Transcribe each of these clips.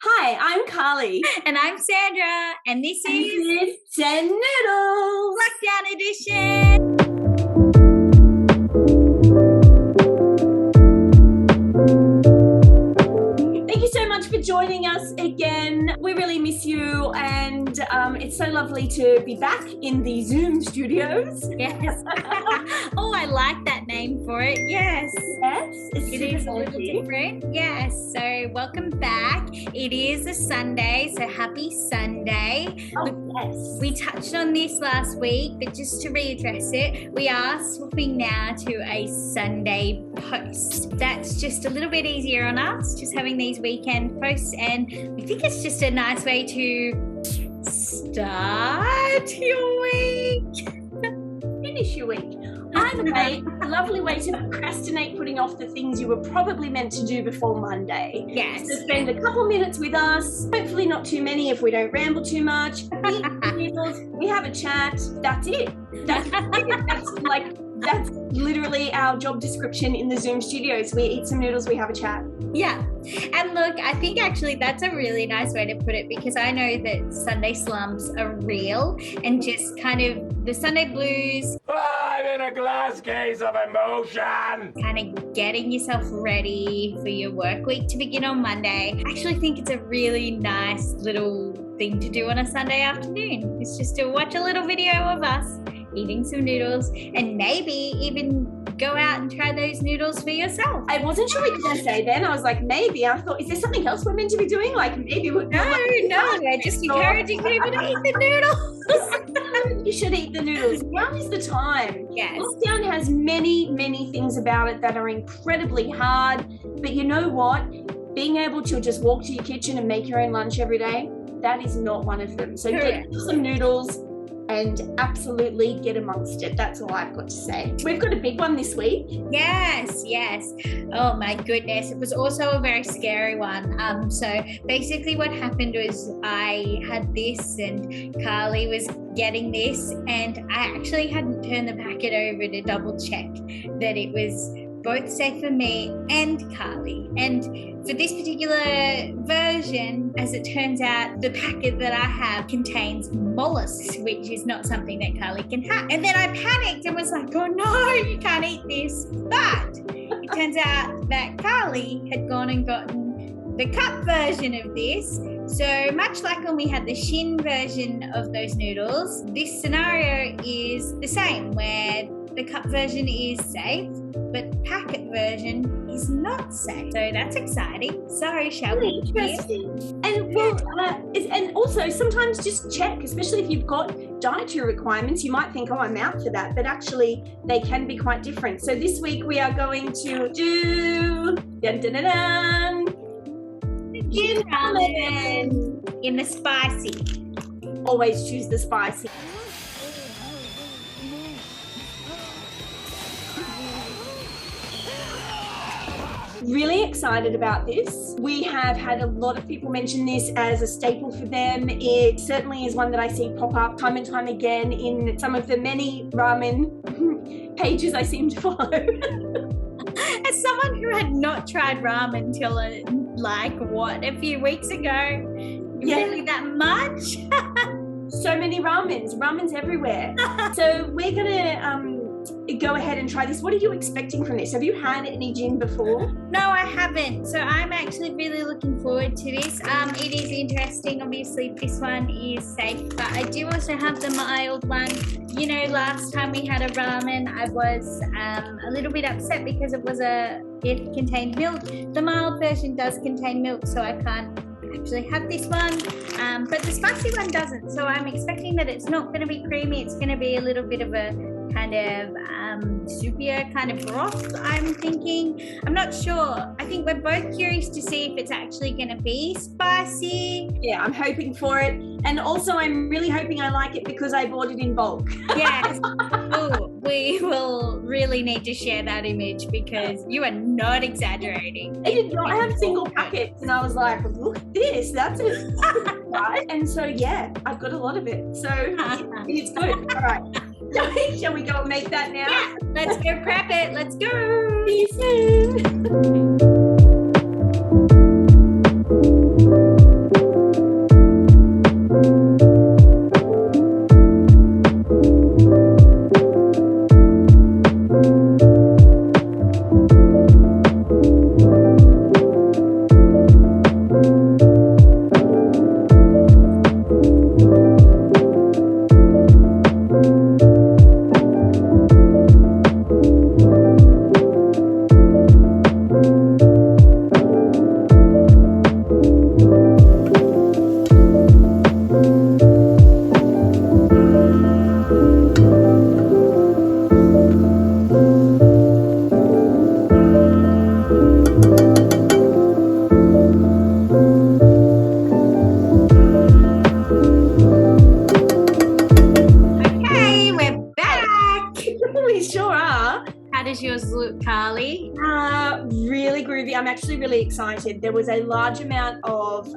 Hi, I'm Carly. And I'm Sandra, and this is Send Noodles. Lockdown Edition. Thank you so much for joining us again. We really miss you, and it's so lovely to be back in the Zoom studios. Yes. Oh, I like that name for it. Yes. Yes, It is a little different. Yes. So welcome back. It is a Sunday, so happy Sunday. Oh, yes. We touched on this last week, but just to readdress it, we are swapping now to a Sunday post. That's just a little bit easier on us, just having these weekend posts, and we think it's just a nice way to start your week. Finish your week. Either way, a lovely way to procrastinate putting off the things you were probably meant to do before Monday. Yes. So spend a couple minutes with us, hopefully not too many if we don't ramble too much. We have a chat. That's it. That's literally our job description in the Zoom studios. We eat some noodles, we have a chat. Yeah. And look, I think actually that's a really nice way to put it, because I know that Sunday slumps are real, and just kind of the Sunday blues. I'm in a glass case of emotion. Kind of getting yourself ready for your work week to begin on Monday. I actually think it's a really nice little thing to do on a Sunday afternoon. It's just to watch a little video of us eating some noodles, and maybe even go out and try those noodles for yourself. I wasn't sure what you were going to say then. I was like, maybe. I thought, is there something else we're meant to be doing? Like, maybe we're we're just encouraging people to eat the noodles. You should eat the noodles. Now is the time. Yes. Lockdown has many things about it that are incredibly hard. But you know what? Being able to just walk to your kitchen and make your own lunch every day, that is not one of them. So get some noodles and absolutely get amongst it. That's all I've got to say. We've got a big one this week. Yes. Oh my goodness. It was also a very scary one. So basically what happened was I had this and Carly was getting this, and I actually hadn't turned the packet over to double check that it was both safe for me and Carly. And for this particular version, as it turns out, the packet that I have contains mollusks, which is not something that Carly can have. And then I panicked and was like, oh no, you can't eat this. But it turns out that Carly had gone and gotten the cup version of this. So much like when we had the Shin version of those noodles, this scenario is the same, where the cup version is safe, but packet version is not safe. So that's exciting. So shall we? Interesting. And well, and also sometimes just check, especially if you've got dietary requirements. You might think, oh, I'm out for that, but actually they can be quite different. So this week we are going to do Jin Ramen in the spicy. Always choose the spicy. Really excited about this. We have had a lot of people mention this as a staple for them. It certainly is one that I see pop up time and time again in some of the many ramen pages I seem to follow. As someone who had not tried ramen till a few weeks ago, really that much? So many ramens everywhere. So we're gonna go ahead and try this. What are you expecting from this? Have you had any gin before? No, I haven't. So I'm actually really looking forward to this. It is interesting. Obviously, this one is safe, but I do also have the mild one. You know, last time we had a ramen, I was a little bit upset because it contained milk. The mild version does contain milk, so I can't actually have this one, but the spicy one doesn't. So I'm expecting that it's not going to be creamy. It's going to be a little bit of a kind of soupier kind of broth, I'm thinking. I'm not sure. I think we're both curious to see if it's actually going to be spicy. Yeah, I'm hoping for it. And also I'm really hoping I like it because I bought it in bulk. Yes. Oh, we will really need to share that image, because you are not exaggerating. I did not have single packets, and I was like, look at this, that's it. Right? And so yeah, I've got a lot of it. So it's good. All right. Shall we go and make that now? Yeah, let's go prep it. Let's go. See you soon. actually really excited. There was a large amount of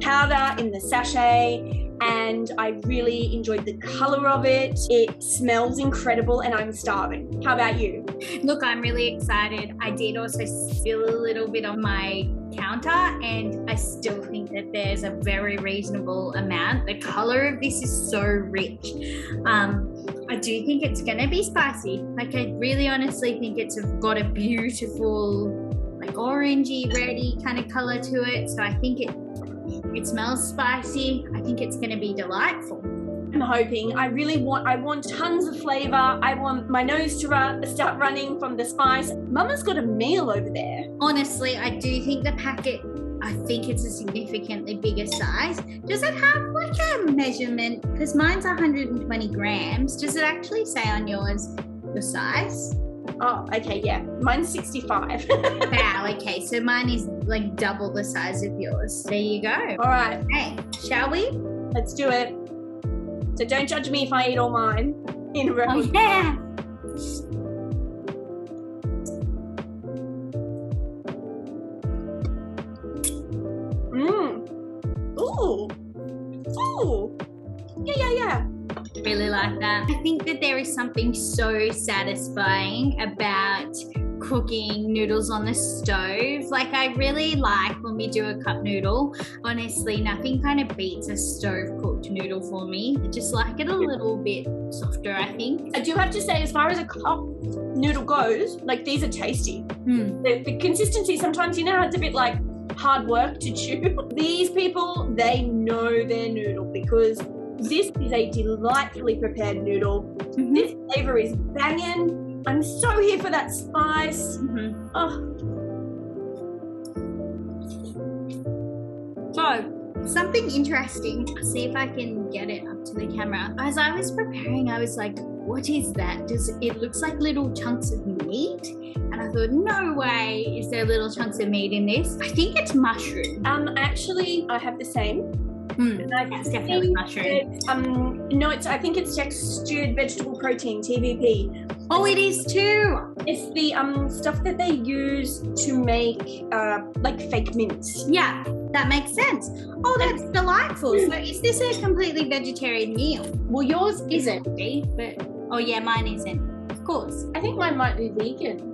powder in the sachet, and I really enjoyed the color of it. It smells incredible, and I'm starving. How about you? Look, I'm really excited. I did also spill a little bit on my counter, and I still think that there's a very reasonable amount. The color of this is so rich. I do think it's gonna be spicy. Like, I really honestly think it's got a beautiful, like, orangey, reddy kind of color to it. So I think it smells spicy. I think it's gonna be delightful. I'm hoping. I want tons of flavor. I want my nose to start running from the spice. Mama's got a meal over there. Honestly, I do think the packet, I think it's a significantly bigger size. Does it have like a measurement? Because mine's 120 grams. Does it actually say on yours your size? Oh, okay, yeah. Mine's 65. Wow, okay. So mine is like double the size of yours. There you go. All right. Hey, shall we? Let's do it. So don't judge me if I eat all mine in a row. Oh, yeah. Ooh. Ooh. Yeah. Really like that. I think that there is something so satisfying about cooking noodles on the stove. Like, I really like when we do a cup noodle. Honestly, nothing kind of beats a stove cooked noodle for me. I just like it a little bit softer, I think. I do have to say, as far as a cup noodle goes, like, these are tasty. The consistency, sometimes, you know how it's a bit like hard work to chew. These people, they know their noodle, because this is a delightfully prepared noodle. This flavor is banging. I'm so here for that spice. Oh. So, something interesting. I'll see if I can get it up to the camera. As I was preparing, I was like, what is that? It looks like little chunks of meat? And I thought, no way is there little chunks of meat in this. I think it's mushroom. Actually, I have the same. It's definitely mushroom. I think it's textured vegetable protein, TVP. Oh, it is too. It's the stuff that they use to make like fake mince. Yeah, that makes sense. Oh, that's delightful. So is this a completely vegetarian meal? Well, yours isn't. But oh yeah, mine isn't. Of course. I think mine might be vegan.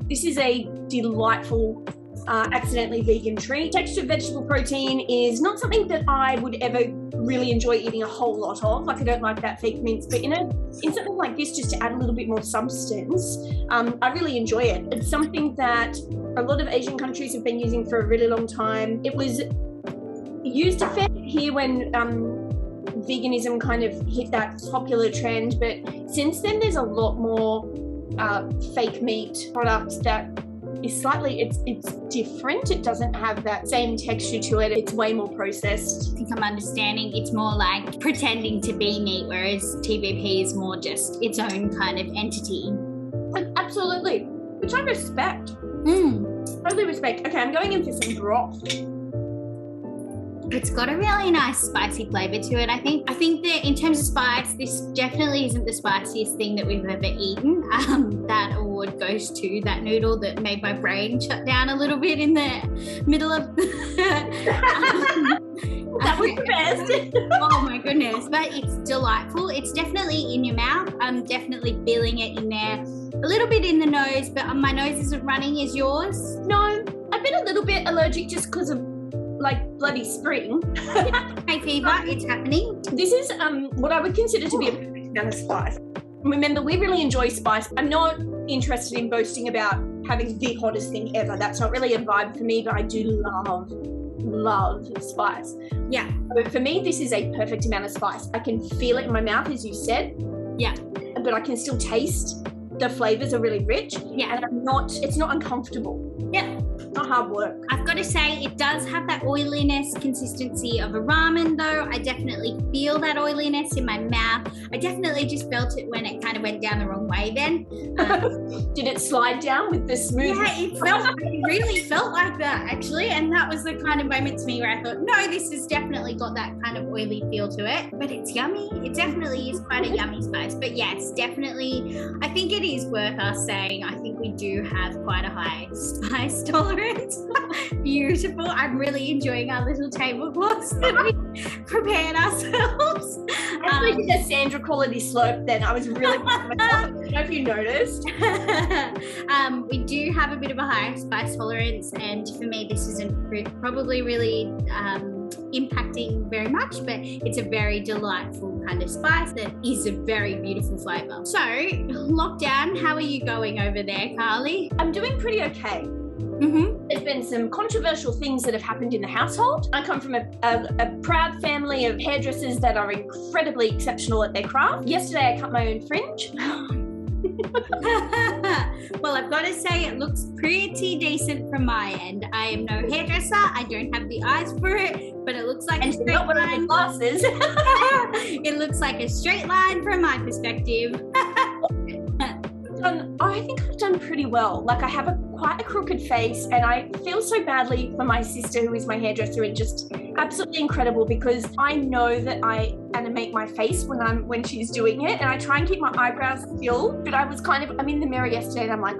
This is a delightful accidentally vegan treat. Textured vegetable protein is not something that I would ever really enjoy eating a whole lot of. Like, I don't like that fake mince, but in something like this, just to add a little bit more substance, I really enjoy it. It's something that a lot of Asian countries have been using for a really long time. It was used a fair bit here when veganism kind of hit that popular trend, but since then there's a lot more fake meat products that is slightly, it's different. It doesn't have that same texture to it. It's way more processed. I think I'm understanding it's more like pretending to be meat, whereas TVP is more just its own kind of entity. Absolutely, which I respect. Totally respect. Okay, I'm going in for some broth. It's got a really nice spicy flavour to it, I think. I think that in terms of spice, this definitely isn't the spiciest thing that we've ever eaten. That award goes to that noodle that made my brain shut down a little bit in the middle of That was the best. Oh my goodness. But it's delightful. It's definitely in your mouth. I'm definitely feeling it in there. A little bit in the nose, but my nose isn't running. Is yours? No, I've been a little bit allergic just because of like bloody spring. Hay fever, it's happening. This is what I would consider to be a perfect amount of spice. Remember, we really enjoy spice. I'm not interested in boasting about having the hottest thing ever. That's not really a vibe for me, but I do love spice. Yeah. So for me, this is a perfect amount of spice. I can feel it in my mouth, as you said. Yeah. But I can still taste the flavors are really rich. Yeah. And it's not uncomfortable. Yeah. Not hard work. I've got to say, it does have that oiliness consistency of a ramen though. I definitely feel that oiliness in my mouth. I definitely just felt it when it kind of went down the wrong way then. Did it slide down with the smooth? Yeah, it really felt like that actually. And that was the kind of moment to me where I thought, no, this has definitely got that kind of oily feel to it. But it's yummy. It definitely is quite a yummy spice. But yes, definitely, I think it is worth us saying, I think we do have quite a high spice tolerance. Beautiful. I'm really enjoying our little tablecloths that we prepared ourselves. I did a Sandra quality slurp then. I was really proud of myself. I don't know if you noticed. We do have a bit of a higher spice tolerance, and for me this isn't probably really impacting very much, but it's a very delightful kind of spice that is a very beautiful flavour. So, lockdown, how are you going over there, Carly? I'm doing pretty okay. There's been some controversial things that have happened in the household. I come from a proud family of hairdressers that are incredibly exceptional at their craft. Yesterday I cut my own fringe. Well, I've got to say it looks pretty decent from my end. I am no hairdresser. I don't have the eyes for it, but it looks like a straight line. Glasses. It looks like a straight line from my perspective. I think I've done pretty well. Like, I have quite a crooked face, and I feel so badly for my sister, who is my hairdresser, and just absolutely incredible, because I know that I animate my face when she's doing it, and I try and keep my eyebrows filled. But I'm in the mirror yesterday, and I'm like,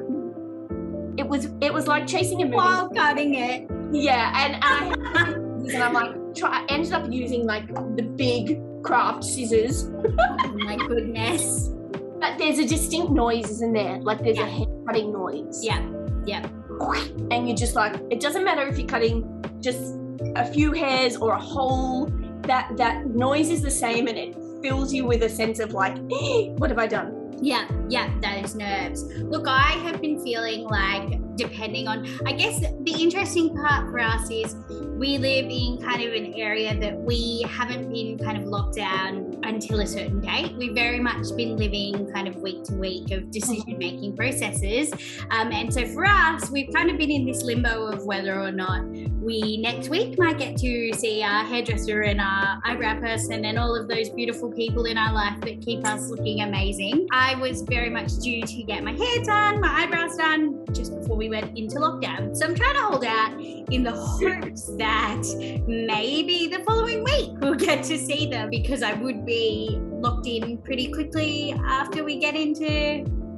it was like chasing a movie while cutting it. Yeah, and I'm like, I ended up using like the big craft scissors. Oh my goodness. But there's a distinct noise, isn't there? Like, there's a hair cutting noise. Yeah. And you're just like, it doesn't matter if you're cutting just a few hairs or a whole, that noise is the same, and it fills you with a sense of like, what have I done? Yeah, that is nerves. Look, I have been feeling like, depending on, I guess the interesting part for us is we live in kind of an area that we haven't been kind of locked down until a certain date. We've very much been living kind of week to week of decision-making processes. And so for us, we've kind of been in this limbo of whether or not we next week might get to see our hairdresser and our eyebrow person and all of those beautiful people in our life that keep us looking amazing. I was very much due to get my hair done, my eyebrows done, just before we went into lockdown. So I'm trying to hold out in the hopes that maybe the following week we'll get to see them, because I would be locked in pretty quickly after we get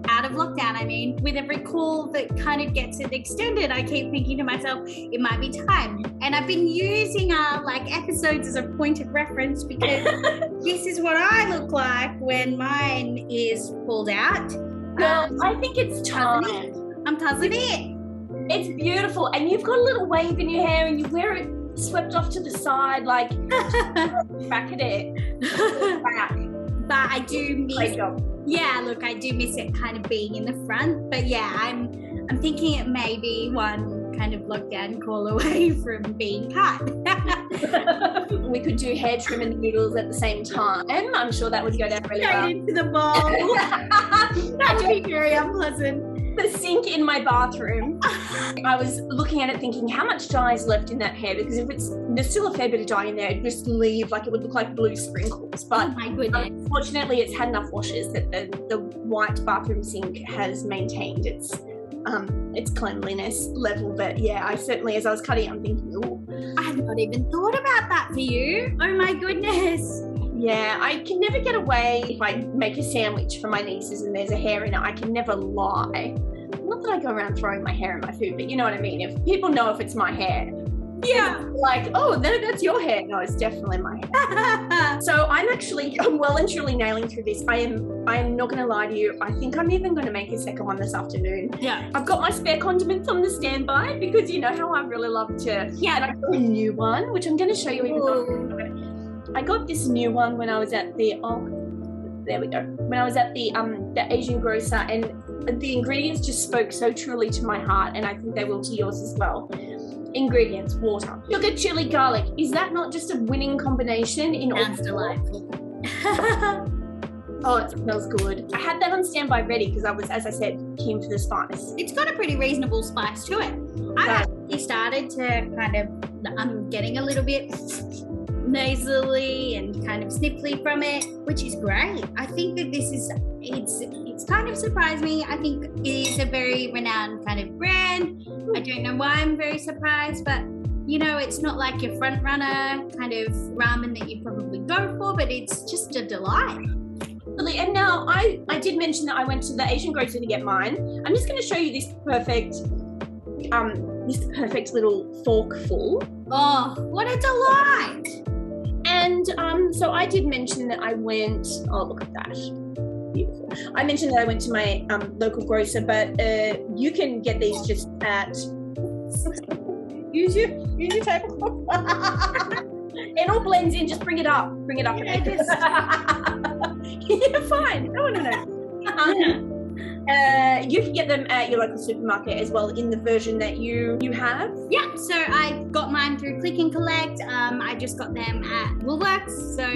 out of lockdown. I mean, with every call that kind of gets it extended, I keep thinking to myself, it might be time. And I've been using our episodes as a point of reference, because this is what I look like when mine is pulled out. Girl, I think it's time. I'm tossing it. It's beautiful, and you've got a little wave in your hair, and you wear it swept off to the side, like back at it. But I do miss. Yeah, look, I do miss it kind of being in the front. But yeah, I'm thinking it may be one kind of lockdown call away from being cut. We could do hair trim and noodles at the same time. I'm sure that would go down really well. Straight into the bowl. That would be very unpleasant. The sink in my bathroom. I was looking at it thinking, how much dye is left in that hair? Because if there's still a fair bit of dye in there, it'd just leave, like, it would look like blue sprinkles. But oh my goodness. Fortunately, it's had enough washes that the white bathroom sink has maintained its cleanliness level. But yeah, I certainly, as I was cutting it, I'm thinking, oh, I have not even thought about that for you. Oh my goodness. Yeah, I can never get away if I make a sandwich for my nieces and there's a hair in it. I can never lie. Not that I go around throwing my hair in my food, but you know what I mean. If people know if it's my hair, yeah, like, oh, no, that's your hair. No, it's definitely my hair. So I'm well and truly nailing through this. I am not going to lie to you. I think I'm even going to make a second one this afternoon. Yeah. I've got my spare condiments on the standby, because you know how I really love to. Yeah. And I got a new one, which I'm going to show you even though I got this new one when I was at the, there we go. When I was at the Asian grocer, and the ingredients just spoke so truly to my heart, and I think they will to yours as well. Ingredients: water, sugar, chili, garlic. Is that not just a winning combination in all? Sounds delightful. Oh, it smells good. I had that on standby ready because I was, as I said, keen for the spice. It's got a pretty reasonable spice to it. I've actually started to kind of, I'm getting a little bit nasally and kind of sniffly from it, which is great. I think that this is, it's kind of surprised me. I think it is a very renowned kind of brand. I don't know why I'm very surprised, but you know, it's not like your front runner kind of ramen that you probably go for, but it's just a delight. Absolutely. And now I did mention that I went to the Asian grocery to get mine. I'm just going to show you this perfect little forkful. Oh, what a delight! And so I did mention that I went. Oh, look at that! Beautiful. I mentioned that I went to my local grocer, but you can get these just at. Use your table. It all blends in. Just bring it up. Bring it up. Yeah, You're fine. No. You can get them at your local supermarket as well in the version that you have. Yeah, so I got mine through Click and Collect. I just got them at Woolworths. So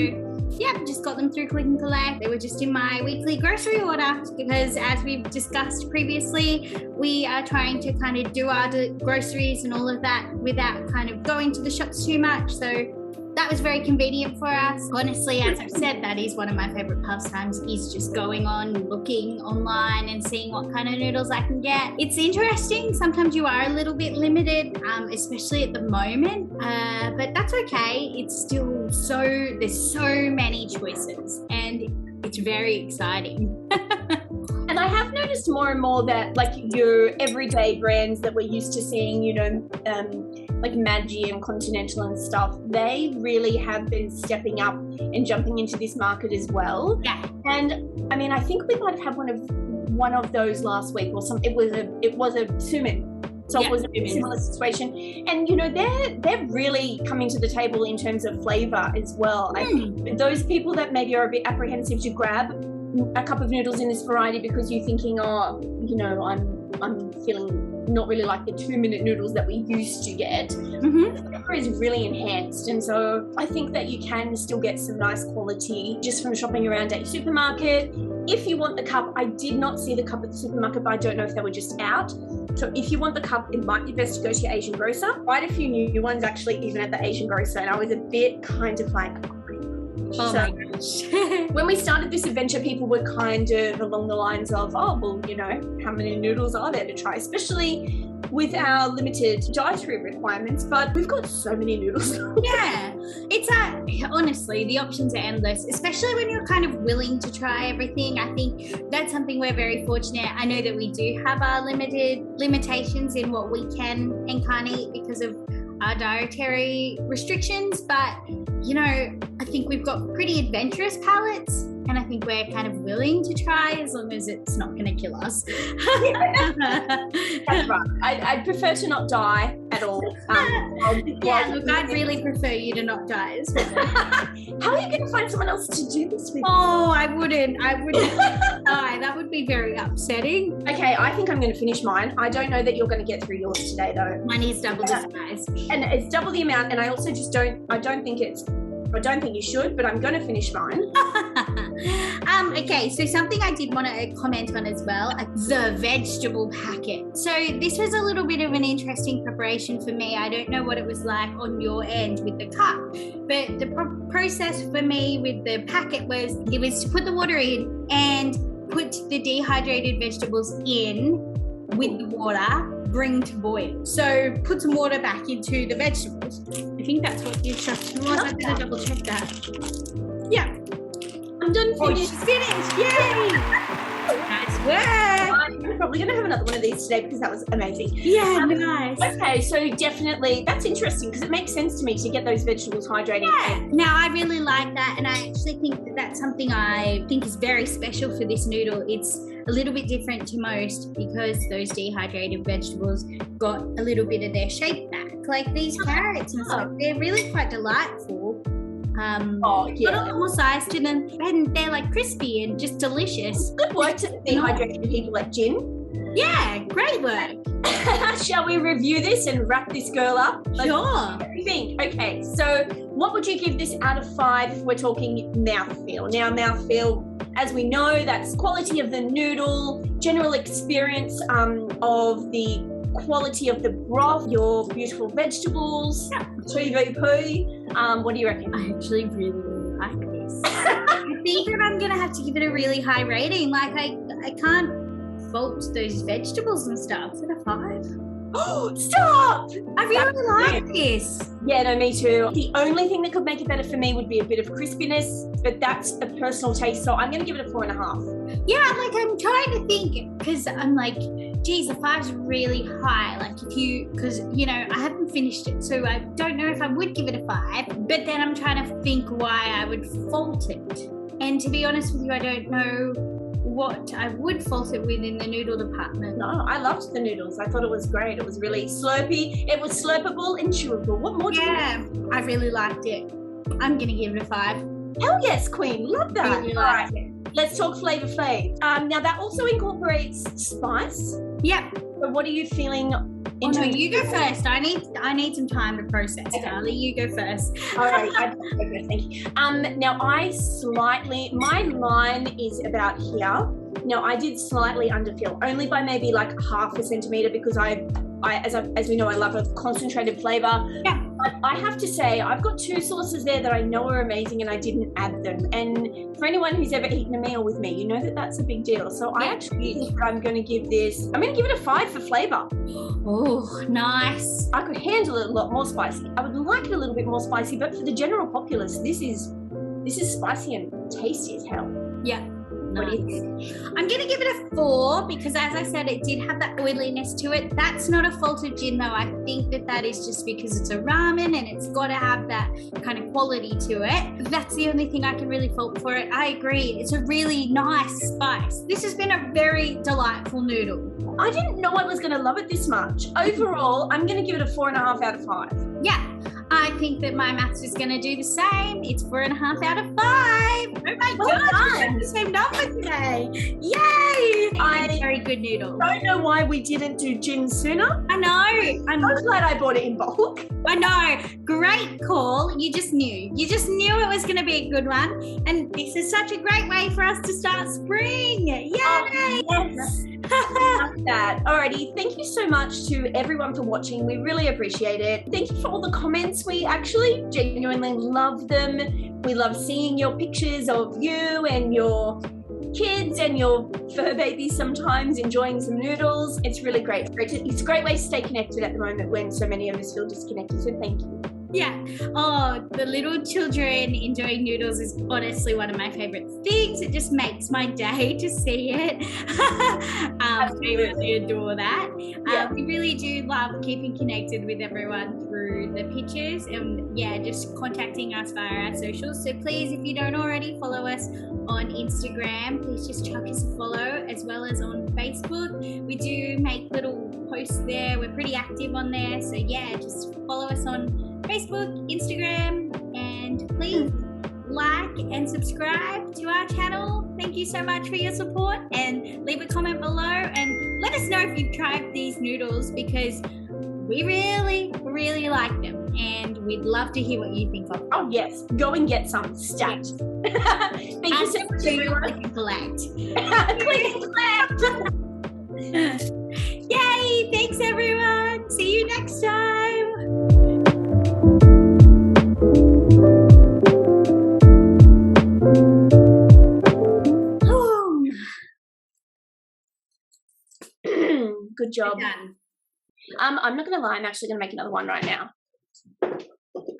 yeah, just got them through Click and Collect. They were just in my weekly grocery order because, as we've discussed previously, we are trying to kind of do our groceries and all of that without kind of going to the shops too much. So that was very convenient for us. Honestly, as I've said, that is one of my favorite pastimes, is just going on, looking online and seeing what kind of noodles I can get. It's interesting. Sometimes you are a little bit limited, especially at the moment, but that's okay. It's still there's so many choices and it's very exciting. And I have noticed more and more that like your everyday brands that we're used to seeing, like Maggi and Continental and stuff, they really have been stepping up and jumping into this market as well. Yeah. And I mean, I think we might have had one of those last week or something. It was a Suman. So yeah, it was a similar situation. And they're really coming to the table in terms of flavor as well. I think those people that maybe are a bit apprehensive to grab a cup of noodles in this variety because you're thinking, I'm feeling not really like the 2-minute noodles that we used to get. The flavor is really enhanced, and so I think that you can still get some nice quality just from shopping around at your supermarket. If you want the cup, I did not see the cup at the supermarket, but I don't know if they were just out. So if you want the cup, it might be best to go to your Asian grocer. Quite a few new ones actually, even at the Asian grocer, and I was a bit kind of like, oh my gosh. When we started this adventure, people were kind of along the lines of, oh, well, how many noodles are there to try, especially with our limited dietary requirements, but we've got so many noodles. Yeah, it's honestly, the options are endless, especially when you're kind of willing to try everything. I think that's something we're very fortunate. I know that we do have our limitations in what we can and can't eat because of our dietary restrictions, but I think we've got pretty adventurous palates, and I think we're kind of willing to try as long as it's not going to kill us. That's right. I'd prefer to not die at all. Look, I'd really prefer you to not die as well. How are you going to find someone else to do this with? Oh, I wouldn't die. That would be very upsetting. Okay, I think I'm going to finish mine. I don't know that you're going to get through yours today, though. Mine is double the size. And it's double the amount, and I also I don't think you should, but I'm going to finish mine. Okay, so something I did want to comment on as well, the vegetable packet. So this was a little bit of an interesting preparation for me. I don't know what it was like on your end with the cup, but the process for me with the packet was to put the water in and put the dehydrated vegetables in with the water, bring to boil. So put some water back into the vegetables. I think that's what the instruction was. I better double check that. Yeah. I'm done finished. Oh, she's finished. Yay! Nice work. I'm probably going to have another one of these today because that was amazing. Yeah, nice. Okay, so definitely, that's interesting because it makes sense to me to get those vegetables hydrated. Yeah. Now, I really like that, and I actually think that that's something I think is very special for this noodle. It's a little bit different to most because those dehydrated vegetables got a little bit of their shape back. Like these carrots and stuff, they're really quite delightful. Got a lot more size to them, and they're like crispy and just delicious. Good work to the dehydrated people at Jin. Yeah, great work. Shall we review this and wrap this girl up? Sure. What do you think? Okay, so what would you give this out of 5 if we're talking mouthfeel? Now, mouthfeel, as we know, that's quality of the noodle, general experience of the quality of the broth, your beautiful vegetables, TVP. What do you reckon? I actually really, really like this. I think that I'm going to have to give it a really high rating. Like, I can't fault those vegetables and stuff. Is it a 5? Oh, stop! I really like this. Yeah, no, me too. The only thing that could make it better for me would be a bit of crispiness, but that's a personal taste, so I'm going to give it a 4.5. Yeah, like I'm trying to think because I'm like, geez, the 5's really high. Like if you, because you know, I haven't finished it, so I don't know if I would give it a 5. But then I'm trying to think why I would fault it. And to be honest with you, I don't know what I would fault it with in the noodle department. No, I loved the noodles. I thought it was great. It was really slurpy. It was slurpable and chewable. What more do you want? I really liked it. I'm gonna give it a 5. Hell yes, Queen. Love that. Really All liked right. Let's talk Flavor Flav. Now that also incorporates spice. Yep. So what are you feeling? Oh no, you go first. I need some time to process. Okay. Darling, you go first. All right, okay, thank you. Now my line is about here. Now I did slightly underfill, only by maybe like 0.5 centimeter, because as we know, I love a concentrated flavor. Yeah. But I have to say, I've got 2 sauces there that I know are amazing, and I didn't add them. And for anyone who's ever eaten a meal with me, you know that that's a big deal. So I actually think that I'm going to give it a 5 for flavor. Oh, nice. I could handle it a lot more spicy. I would like it a little bit more spicy, but for the general populace, this is spicy and tasty as hell. Yeah. What do you think? I'm going to give it a 4 because, as I said, it did have that oiliness to it. That's not a fault of Jin, though. I think that is just because it's a ramen and it's got to have that kind of quality to it. That's the only thing I can really fault for it. I agree. It's a really nice spice. This has been a very delightful noodle. I didn't know I was going to love it this much. Overall, I'm going to give it a 4.5 out of 5. Yeah. I think that my maths is going to do the same. It's 4.5 out of 5. Oh my God, we have the same number today. Yay! I very good noodle. don't know why we didn't do Jin sooner. I know. I'm so glad I bought it in bulk. I know. Great call. You just knew. You just knew it was going to be a good one. And this is such a great way for us to start spring. Yay! Oh, yes. Love that. Alrighty, thank you so much to everyone for watching. We really appreciate it. Thank you for all the comments. We actually genuinely love them. We love seeing your pictures of you and your kids and your fur babies sometimes enjoying some noodles. It's really great. It's a great way to stay connected at the moment when so many of us feel disconnected. So thank you. Yeah. Oh, the little children enjoying noodles is honestly one of my favorite things. It just makes my day to see it. We really adore that. Yeah. We really do love keeping connected with everyone through the pictures and just contacting us via our socials. So please, if you don't already follow us on Instagram, please just chuck us a follow, as well as on Facebook. We do make little posts there. We're pretty active on there. So just follow us on Facebook, Instagram, and please like and subscribe to our channel. Thank you so much for your support, and leave a comment below and let us know if you've tried these noodles, because we really, really like them and we'd love to hear what you think of them. Oh yes, go and get some stat. Thank you so much, everyone. Click and collect. Click and collect. Yay! Thanks everyone. See you next time. Good job. Done. I'm not gonna lie, I'm actually gonna make another one right now. I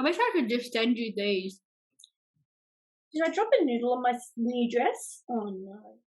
wish I could just send you these. Did I drop a noodle on my new dress? Oh no.